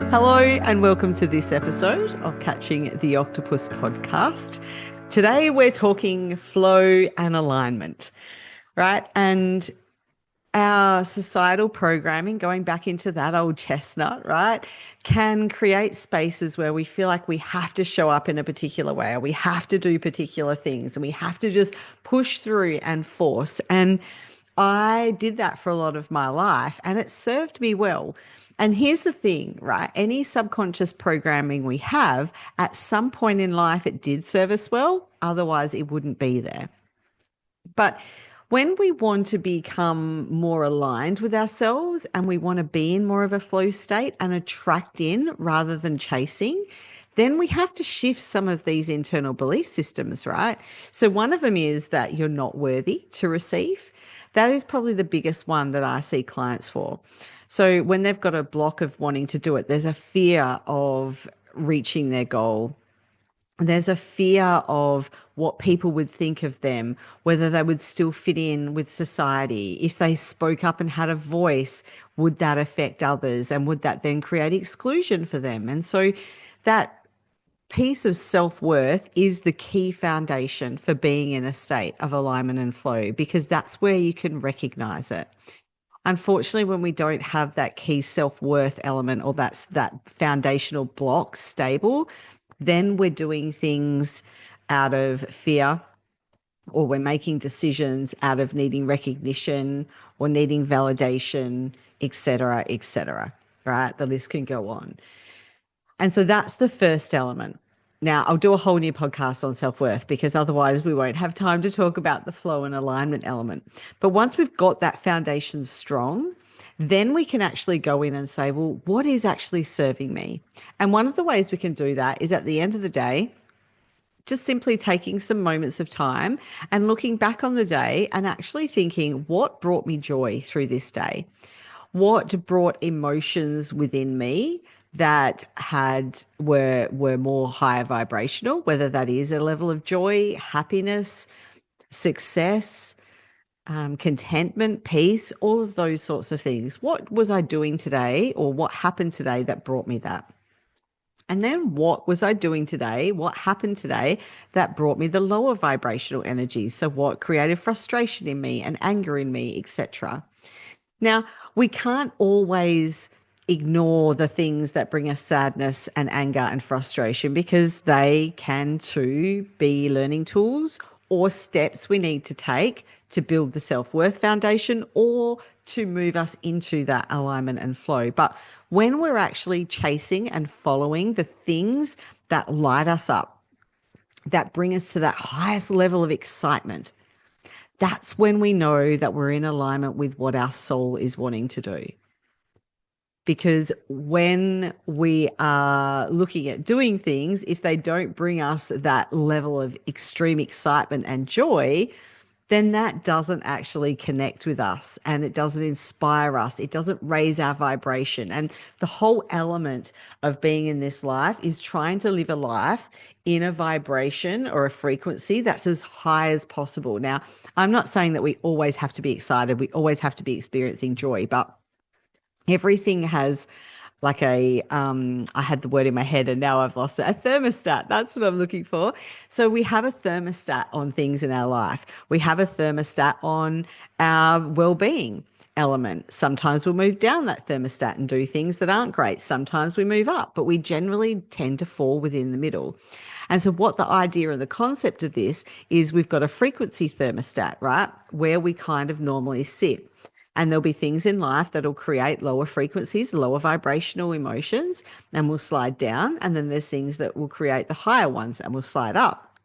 Hello, and welcome to this episode of Catching the Octopus podcast. Today, we're talking flow and alignment, right? And our societal programming, going back into that old chestnut, right, can create spaces where we feel like we have to show up in a particular way, or we have to do particular things, and we have to just push through and force. And I did that for a lot of my life, and it served me well. And here's the thing, right? Any subconscious programming we have, at some point in life, it did serve us well. Otherwise, it wouldn't be there. But when we want to become more aligned with ourselves and we want to be in more of a flow state and attract in rather than chasing, then we have to shift some of these internal belief systems, right? So one of them is that you're not worthy to receive. That is probably the biggest one that I see clients for. So when they've got a block of wanting to do it, there's a fear of reaching their goal. There's a fear of what people would think of them, whether they would still fit in with society. If they spoke up and had a voice, would that affect others? And would that then create exclusion for them? And so that piece of self-worth is the key foundation for being in a state of alignment and flow, because that's where you can recognize it. Unfortunately, when we don't have that key self-worth element, or that's that foundational block stable, then we're doing things out of fear, or we're making decisions out of needing recognition or needing validation, et cetera, right? The list can go on. And so that's the first element. Now, I'll do a whole new podcast on self-worth, because otherwise we won't have time to talk about the flow and alignment element. But once we've got that foundation strong, then we can actually go in and say, well, what is actually serving me? And one of the ways we can do that is, at the end of the day, just simply taking some moments of time and looking back on the day and actually thinking, what brought me joy through this day? What brought emotions within me that were more higher vibrational, whether that is a level of joy, happiness, success, contentment, peace, all of those sorts of things. What was I doing today, or what happened today that brought me that? And then what was I doing today? What happened today that brought me the lower vibrational energies? So what created frustration in me and anger in me, etc. Now, we can't always ignore the things that bring us sadness and anger and frustration, because they can too be learning tools or steps we need to take to build the self-worth foundation, or to move us into that alignment and flow. But when we're actually chasing and following the things that light us up, that bring us to that highest level of excitement, that's when we know that we're in alignment with what our soul is wanting to do. Because when we are looking at doing things, if they don't bring us that level of extreme excitement and joy, then that doesn't actually connect with us, and it doesn't inspire us. It doesn't raise our vibration. And the whole element of being in this life is trying to live a life in a vibration or a frequency that's as high as possible. Now, I'm not saying that we always have to be excited, we always have to be experiencing joy, but everything has like I had the word in my head and now I've lost it. A thermostat. That's what I'm looking for. So we have a thermostat on things in our life. We have a thermostat on our well-being element. Sometimes we'll move down that thermostat and do things that aren't great. Sometimes we move up, but we generally tend to fall within the middle. And so what the idea and the concept of this is, we've got a frequency thermostat, right, where we kind of normally sit. And there'll be things in life that'll create lower frequencies, lower vibrational emotions, and will slide down. And then there's things that will create the higher ones and will slide up.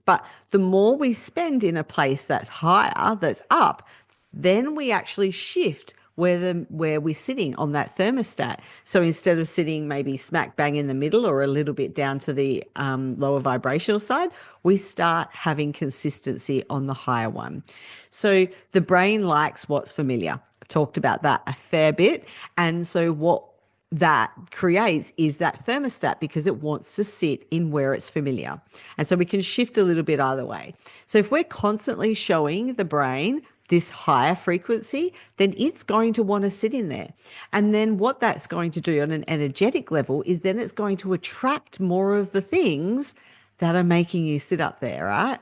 But the more we spend in a place that's higher, that's up, then we actually shift where we're sitting on that thermostat. So instead of sitting maybe smack bang in the middle or a little bit down to the lower vibrational side, we start having consistency on the higher one. So the brain likes what's familiar. I've talked about that a fair bit. And so what that creates is that thermostat, because it wants to sit in where it's familiar. And so we can shift a little bit either way. So if we're constantly showing the brain this higher frequency, then it's going to want to sit in there. And then what that's going to do on an energetic level is then it's going to attract more of the things that are making you sit up there, right?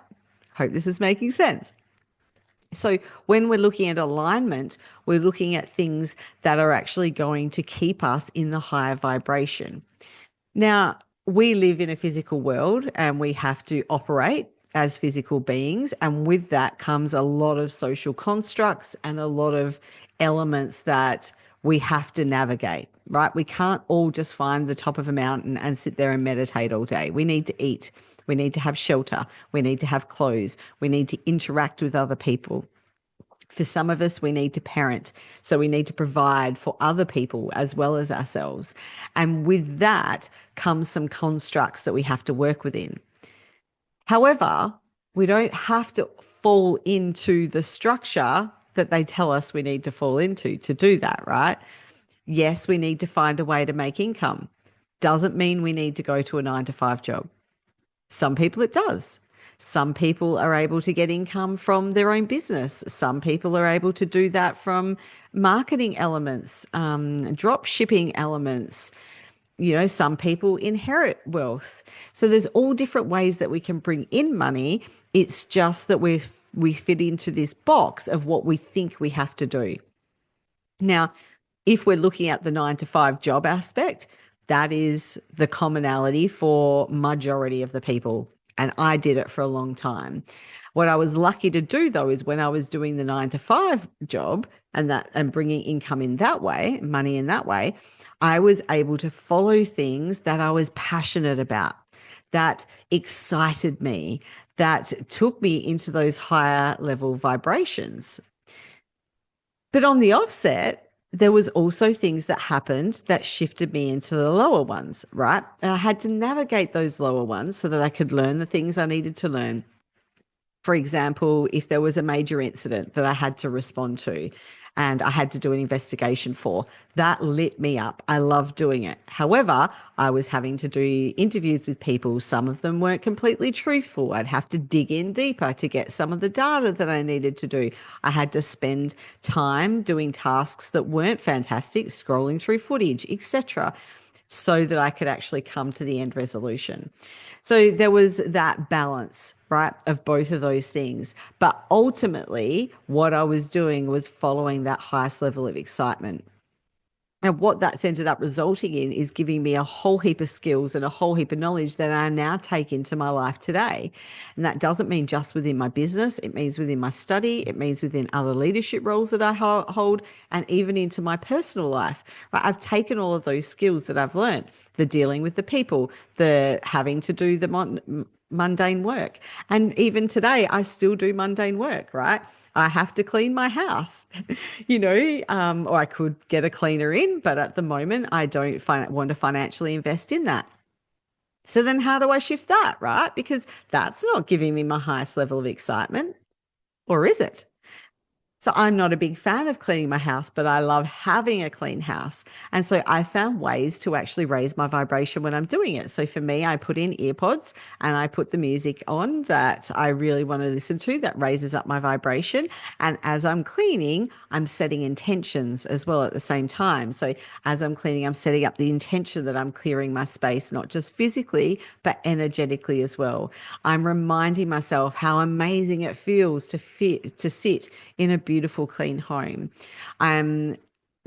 Hope this is making sense. So when we're looking at alignment, we're looking at things that are actually going to keep us in the higher vibration. Now, we live in a physical world and we have to operate as physical beings. And with that comes a lot of social constructs and a lot of elements that we have to navigate, right? We can't all just find the top of a mountain and sit there and meditate all day. We need to eat. We need to have shelter. We need to have clothes. We need to interact with other people. For some of us, we need to parent. So we need to provide for other people as well as ourselves. And with that comes some constructs that we have to work within. However, we don't have to fall into the structure that they tell us we need to fall into to do that, right? Yes, we need to find a way to make income. Doesn't mean we need to go to a 9 to 5 job. Some people it does. Some people are able to get income from their own business. Some people are able to do that from marketing elements, drop shipping elements. Some people inherit wealth. So there's all different ways that we can bring in money. It's just that we fit into this box of what we think we have to do. Now, if we're looking at the 9 to 5 job aspect, that is the commonality for majority of the people. And I did it for a long time. What I was lucky to do, though, is when I was doing the 9 to 5 job and bringing income in that way, money in that way, I was able to follow things that I was passionate about, that excited me, that took me into those higher level vibrations. But on the offset, there was also things that happened that shifted me into the lower ones, right? And I had to navigate those lower ones so that I could learn the things I needed to learn. For example, if there was a major incident that I had to respond to and I had to do an investigation for, that lit me up. I loved doing it. However, I was having to do interviews with people. Some of them weren't completely truthful. I'd have to dig in deeper to get some of the data that I needed to do. I had to spend time doing tasks that weren't fantastic, scrolling through footage, etc., so that I could actually come to the end resolution. So there was that balance, right, of both of those things. But ultimately, what I was doing was following that highest level of excitement. And what that's ended up resulting in is giving me a whole heap of skills and a whole heap of knowledge that I now take into my life today. And that doesn't mean just within my business. It means within my study. It means within other leadership roles that I hold, and even into my personal life. Right? I've taken all of those skills that I've learned, the dealing with the people, the having to do the mundane work. And even today, I still do mundane work, right? I have to clean my house, or I could get a cleaner in, but at the moment, I don't want to financially invest in that. So then how do I shift that, right? Because that's not giving me my highest level of excitement, or is it? So I'm not a big fan of cleaning my house, but I love having a clean house. And so I found ways to actually raise my vibration when I'm doing it. So for me, I put in earpods and I put the music on that I really want to listen to that raises up my vibration. And as I'm cleaning, I'm setting intentions as well at the same time. So as I'm cleaning, I'm setting up the intention that I'm clearing my space, not just physically, but energetically as well. I'm reminding myself how amazing it feels to sit in a beautiful, clean home. I'm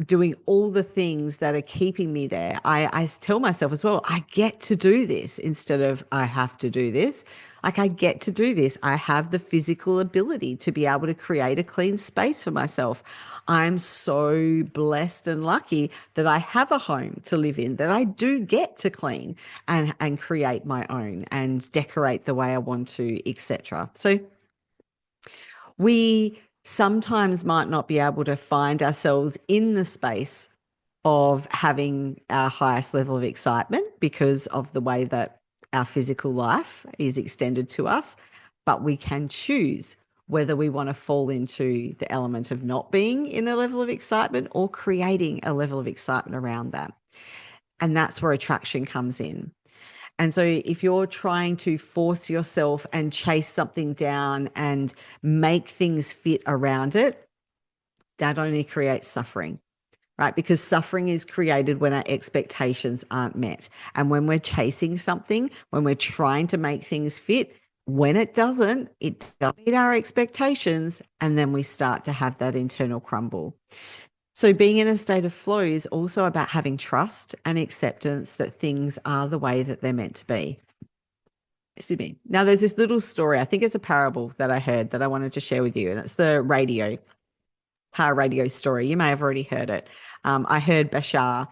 doing all the things that are keeping me there. I tell myself as well, I get to do this instead of I have to do this. Like I get to do this. I have the physical ability to be able to create a clean space for myself. I'm so blessed and lucky that I have a home to live in, that I do get to clean and create my own and decorate the way I want to, etc. So we sometimes might not be able to find ourselves in the space of having our highest level of excitement because of the way that our physical life is extended to us, but we can choose whether we want to fall into the element of not being in a level of excitement or creating a level of excitement around that. And that's where attraction comes in. And so if you're trying to force yourself and chase something down and make things fit around it, that only creates suffering, right? Because suffering is created when our expectations aren't met. And when we're chasing something, when we're trying to make things fit, when it doesn't meet our expectations, and then we start to have that internal crumble. So being in a state of flow is also about having trust and acceptance that things are the way that they're meant to be. Excuse me. Now, there's this little story, I think it's a parable that I heard that I wanted to share with you, and it's the car radio story. You may have already heard it. I heard Bashar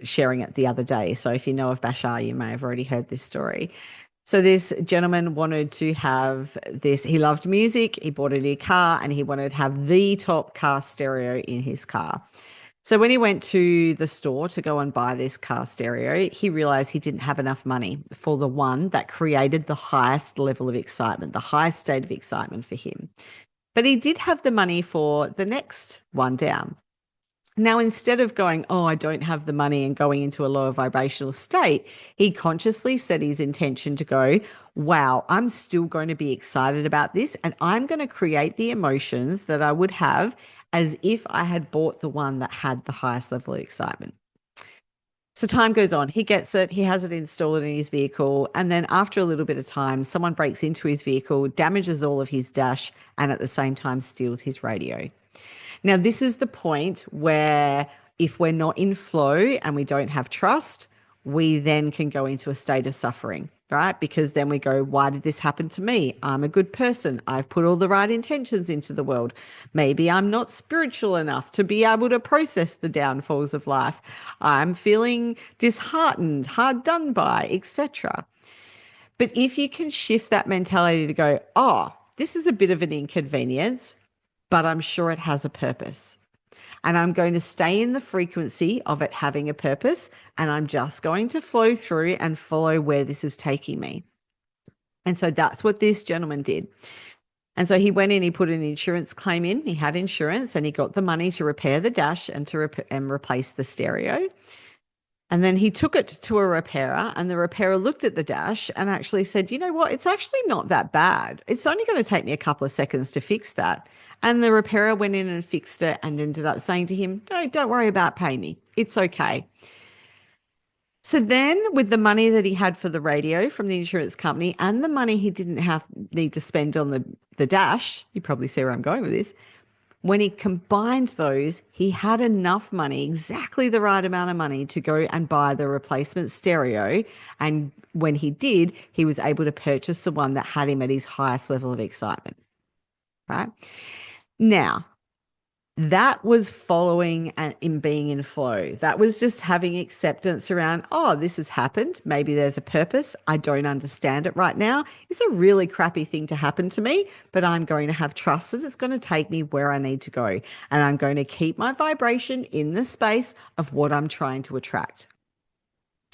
sharing it the other day. So if you know of Bashar, you may have already heard this story. So this gentleman wanted to have this. He loved music. He bought a new car and he wanted to have the top car stereo in his car. So when he went to the store to go and buy this car stereo, he realized he didn't have enough money for the one that created the highest level of excitement, the highest state of excitement for him. But he did have the money for the next one down. Now, instead of going, oh, I don't have the money and going into a lower vibrational state, he consciously set his intention to go, wow, I'm still going to be excited about this. And I'm going to create the emotions that I would have as if I had bought the one that had the highest level of excitement. So time goes on. He gets it. He has it installed in his vehicle. And then after a little bit of time, someone breaks into his vehicle, damages all of his dash, and at the same time steals his radio. Now, this is the point where if we're not in flow and we don't have trust, we then can go into a state of suffering, right? Because then we go, why did this happen to me? I'm a good person. I've put all the right intentions into the world. Maybe I'm not spiritual enough to be able to process the downfalls of life. I'm feeling disheartened, hard done by, etc. But if you can shift that mentality to go, oh, this is a bit of an inconvenience, but I'm sure it has a purpose. And I'm going to stay in the frequency of it having a purpose, and I'm just going to flow through and follow where this is taking me. And so that's what this gentleman did. And so he went in, he put an insurance claim in, he had insurance, and he got the money to repair the dash and to replace the stereo. And then he took it to a repairer, and the repairer looked at the dash and actually said, you know what, it's actually not that bad. It's only going to take me a couple of seconds to fix that. And the repairer went in and fixed it and ended up saying to him, no, don't worry about paying me. It's okay. So then with the money that he had for the radio from the insurance company and the money he didn't need to spend on the dash, you probably see where I'm going with this, when he combined those, he had enough money, exactly the right amount of money to go and buy the replacement stereo. And when he did, he was able to purchase the one that had him at his highest level of excitement, right? Now, that was following and in being in flow. That was just having acceptance around, oh, this has happened. Maybe there's a purpose. I don't understand it right now. It's a really crappy thing to happen to me, but I'm going to have trust that it's going to take me where I need to go. And I'm going to keep my vibration in the space of what I'm trying to attract.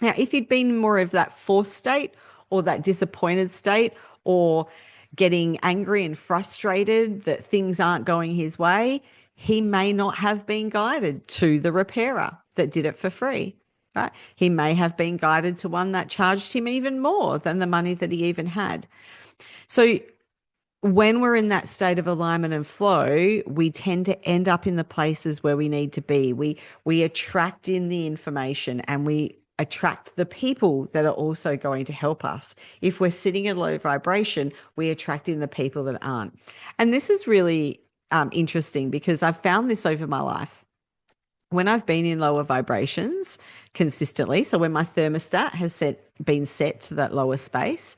Now, if you'd been more of that forced state or that disappointed state or getting angry and frustrated that things aren't going his way, he may not have been guided to the repairer that did it for free, right? He may have been guided to one that charged him even more than the money that he even had. So when we're in that state of alignment and flow, we tend to end up in the places where we need to be. We attract in the information and we attract the people that are also going to help us. If we're sitting at low vibration, we attract in the people that aren't. And this is really interesting because I've found this over my life. When I've been in lower vibrations consistently, so when my thermostat has been set to that lower space,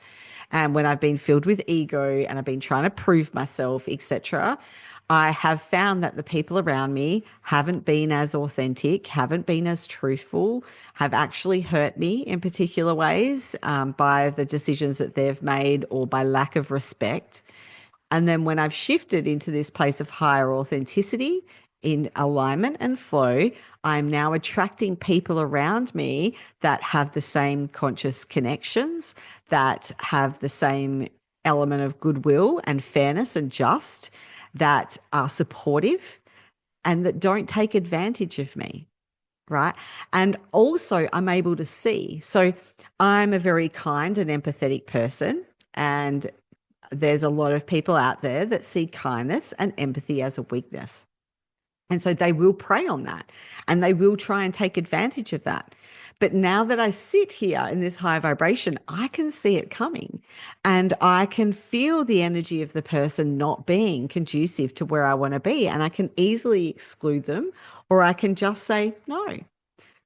and when I've been filled with ego and I've been trying to prove myself, etc., I have found that the people around me haven't been as authentic, haven't been as truthful, have actually hurt me in particular ways by the decisions that they've made or by lack of respect. And then when I've shifted into this place of higher authenticity in alignment and flow, I'm now attracting people around me that have the same conscious connections, that have the same element of goodwill and fairness and just, that are supportive and that don't take advantage of me, right? And also, I'm able to see. So, I'm a very kind and empathetic person. And there's a lot of people out there that see kindness and empathy as a weakness. And so they will prey on that and they will try and take advantage of that. But now that I sit here in this high vibration, I can see it coming and I can feel the energy of the person not being conducive to where I want to be. And I can easily exclude them, or I can just say no.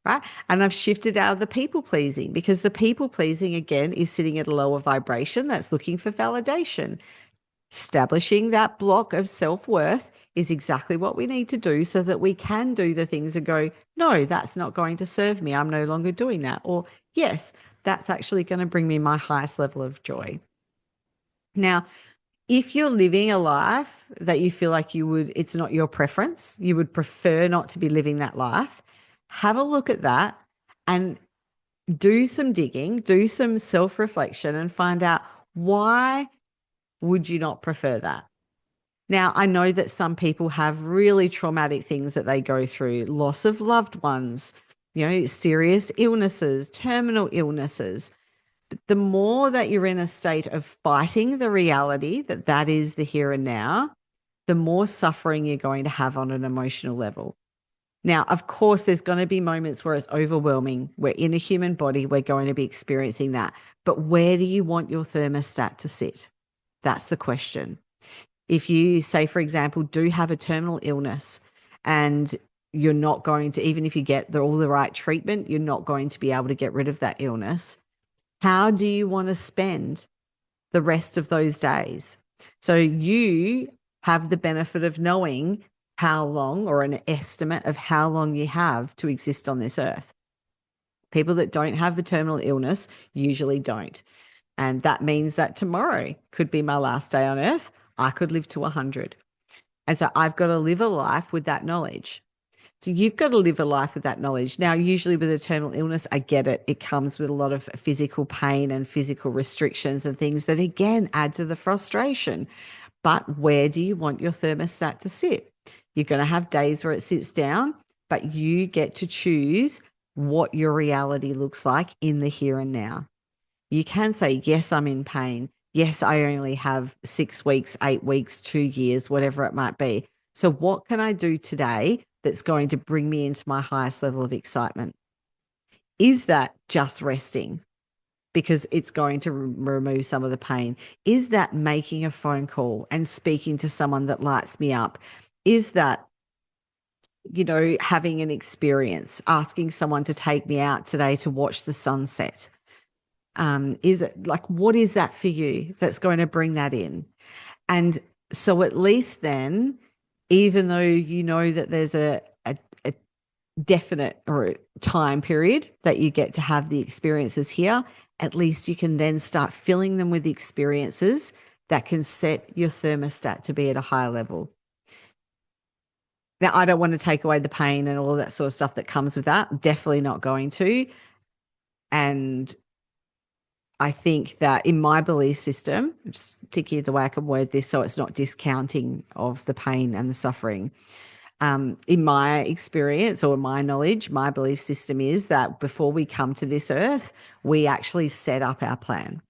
Right. And I've shifted out of the people pleasing, because the people pleasing, again, is sitting at a lower vibration that's looking for validation. Establishing that block of self-worth is exactly what we need to do so that we can do the things and go, no, that's not going to serve me. I'm no longer doing that. Or, yes, that's actually going to bring me my highest level of joy. Now, if you're living a life that you feel like it's not your preference, you would prefer not to be living that life, have a look at that and do some digging, do some self-reflection and find out, why would you not prefer that? Now, I know that some people have really traumatic things that they go through, loss of loved ones, serious illnesses, terminal illnesses. But the more that you're in a state of fighting the reality that that is the here and now, the more suffering you're going to have on an emotional level. Now, of course, there's going to be moments where it's overwhelming. We're in a human body. We're going to be experiencing that. But where do you want your thermostat to sit? That's the question. If you, say, for example, do have a terminal illness and you're not going to, even if you get all the right treatment, you're not going to be able to get rid of that illness. How do you want to spend the rest of those days? So you have the benefit of knowing how long, or an estimate of how long you have to exist on this earth. People that don't have the terminal illness usually don't. And that means that tomorrow could be my last day on earth. I could live to 100. And so I've got to live a life with that knowledge. So you've got to live a life with that knowledge. Now, usually with a terminal illness, I get it. It comes with a lot of physical pain and physical restrictions and things that, again, add to the frustration. But where do you want your thermostat to sit? You're going to have days where it sits down, but you get to choose what your reality looks like in the here and now. You can say, yes, I'm in pain. Yes, I only have 6 weeks, 8 weeks, 2 years, whatever it might be. So what can I do today that's going to bring me into my highest level of excitement? Is that just resting because it's going to remove some of the pain? Is that making a phone call and speaking to someone that lights me up? Is that, having an experience, asking someone to take me out today to watch the sunset? Is it like, what is that for you that's going to bring that in? And so at least then, even though you know that there's a definite or a time period that you get to have the experiences here, at least you can then start filling them with the experiences that can set your thermostat to be at a higher level. Now, I don't want to take away the pain and all of that sort of stuff that comes with that. Definitely not going to. And I think that in my belief system, just thinking of the way I can word this so it's not discounting of the pain and the suffering. In my experience or my knowledge, my belief system is that before we come to this earth, we actually set up our plan.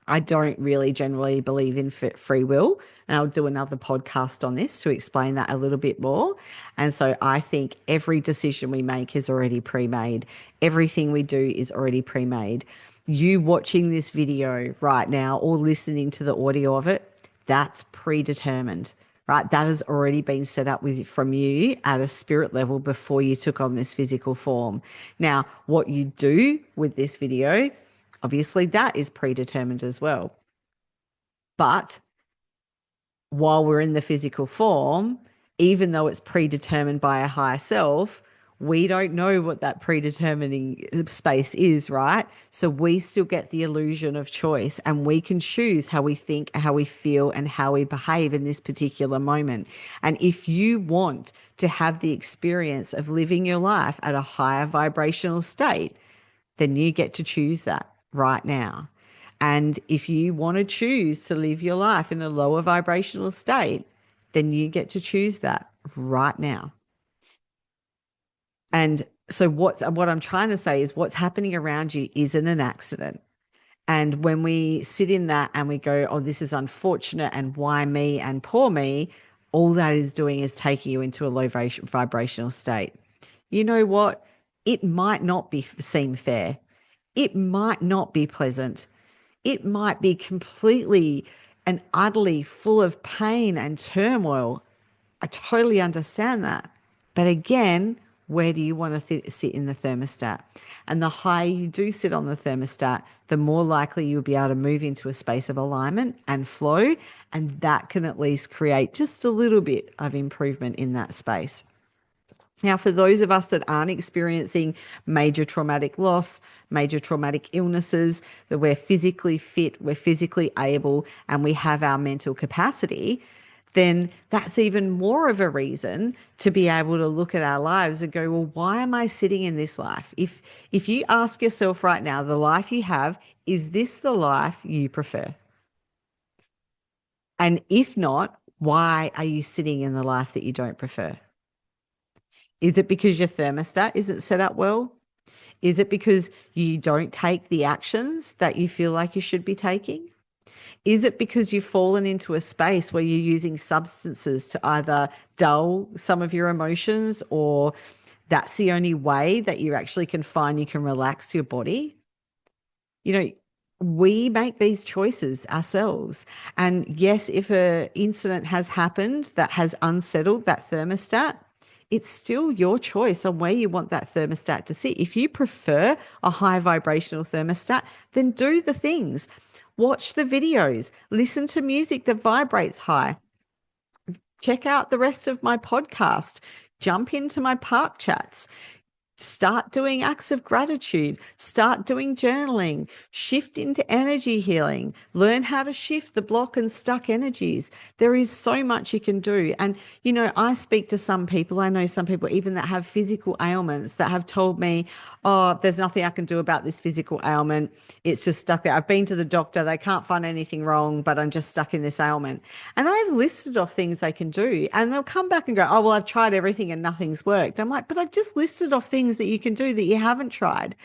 I don't really generally believe in free will, and I'll do another podcast on this to explain that a little bit more. And so I think every decision we make is already pre-made. Everything we do is already pre-made. You watching this video right now or listening to the audio of it, that's predetermined, right? That has already been set up from you at a spirit level before you took on this physical form. Now, what you do with this video, obviously that is predetermined as well. But while we're in the physical form, even though it's predetermined by a higher self, we don't know what that predetermining space is, right? So we still get the illusion of choice, and we can choose how we think, how we feel, and how we behave in this particular moment. And if you want to have the experience of living your life at a higher vibrational state, then you get to choose that right now. And if you want to choose to live your life in a lower vibrational state, then you get to choose that right now. And so what I'm trying to say is what's happening around you isn't an accident. And when we sit in that and we go, oh, this is unfortunate and why me and poor me, all that is doing is taking you into a low vibrational state. You know what? It might not seem fair. It might not be pleasant. It might be completely and utterly full of pain and turmoil. I totally understand that. But again, where do you want to sit in the thermostat? And the higher you do sit on the thermostat, the more likely you'll be able to move into a space of alignment and flow. And that can at least create just a little bit of improvement in that space. Now, for those of us that aren't experiencing major traumatic loss, major traumatic illnesses, that we're physically fit, we're physically able, and we have our mental capacity, then that's even more of a reason to be able to look at our lives and go, well, why am I sitting in this life? If you ask yourself right now, the life you have, is this the life you prefer? And if not, why are you sitting in the life that you don't prefer? Is it because your thermostat isn't set up well? Is it because you don't take the actions that you feel like you should be taking? Is it because you've fallen into a space where you're using substances to either dull some of your emotions, or that's the only way that you actually can find you can relax your body? You know, we make these choices ourselves. And yes, if an incident has happened that has unsettled that thermostat, it's still your choice on where you want that thermostat to sit. If you prefer a high vibrational thermostat, then do the things. Watch the videos, listen to music that vibrates high, check out the rest of my podcast, jump into my park chats. Start doing acts of gratitude, start doing journaling, shift into energy healing, learn how to shift the block and stuck energies. There is so much you can do. And, you know, I speak to some people, I know some people even that have physical ailments that have told me, oh, there's nothing I can do about this physical ailment. It's just stuck there. I've been to the doctor, they can't find anything wrong, but I'm just stuck in this ailment. And I've listed off things they can do, and they'll come back and go, oh, well, I've tried everything and nothing's worked. I'm like, but I've just listed off things that you can do that you haven't tried.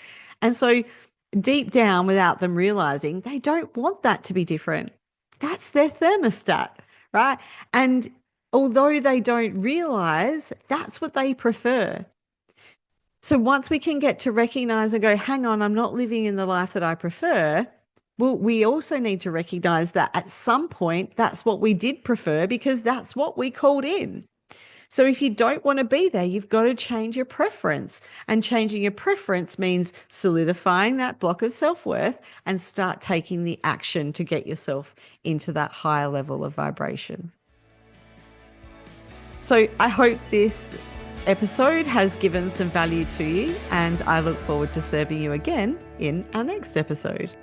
And so deep down, without them realizing, they don't want that to be different. That's their thermostat, right? And although they don't realize, that's what they prefer. So once we can get to recognize and go, hang on, I'm not living in the life that I prefer. Well, we also need to recognize that at some point, that's what we did prefer, because that's what we called in. So if you don't want to be there, you've got to change your preference. And changing your preference means solidifying that block of self-worth and start taking the action to get yourself into that higher level of vibration. So I hope this episode has given some value to you, and I look forward to serving you again in our next episode.